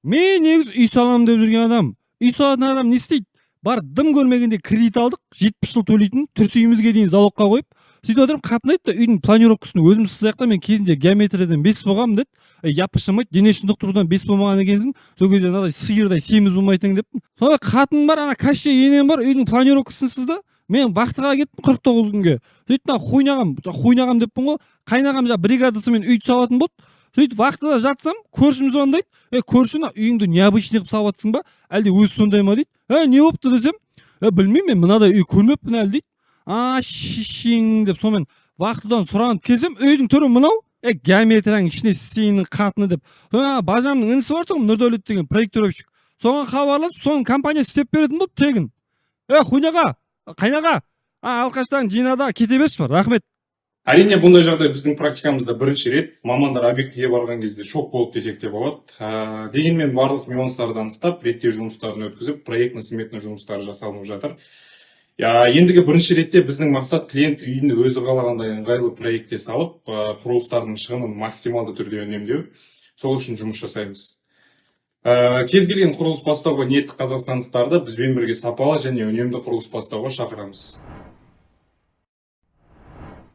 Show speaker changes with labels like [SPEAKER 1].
[SPEAKER 1] Мен негізі үй салам деп жүрген адам. Үй салатын адам не істейді? Бар дым көрмегенде кредит алдық, 70 жыл төлейтін, түрс үйімізге дейін залогқа қойып, сөйтіп отырып қатынайды да үйдің планировкасын өзім сызақта мен кезінде геометриядан 5 болғанмын деді. Япышымайды, дене шынықтырудан 5 болмаған екенсің. Сол кезде мынадай сиырдай семіз болмайтын деппін. Сонда қатын бар, ана каще енем бар, үйдің планировкасын сызды. Мен вахтаға кеттім 49 күнге. Сөйтіп қойнағам деппін ғой. Қайнағам бригадасымен үйді салатын болды. Сөйтіп вахтада жатсам, көршім звондайды. Көрші, үйіңді необычный қылып салып жатсың ба? Әлде өзі сондай ма дейді. Не болыпты десем, білмеймін, мен мынадай үй көрмеппін әлі дейді. Шишин деп сонымен вахтадан сұранып келсем, үйдің түрі мынау. Геометрияның ішіне сенің қатыны деп. Бажамның інісі бар тұғым, Нұрдәулет деген проектировщик. Соған хабарласып, соның компаниясы істеп беретін болды тегін. Қайнаға, алқаштан жинада кете берші бар, рахмет.
[SPEAKER 2] Әрине бұндай жағдай біздің практикамызда бірінші рет. Мамандар объектіге барған кезде шок болды десек те болады. Дегенмен барлық нюанстарды анықтап, реттеу жұмыстарын өткізіп, проектно-сметный жұмыстары жасалынып жатыр. Ендігі бірінші ретте біздің мақсат клиент үйін өзі қалағандай ыңғайлы проектте салып, құрылыстардың шығынын максималды түрде үнемдеу. Сол үшін жұмыс жасаймыз. Кез келген құрылыс бастауға ниетті қазақстандықтарды бізбен бірге сапалы және үнемді құрылыс бастауға шақырамыз.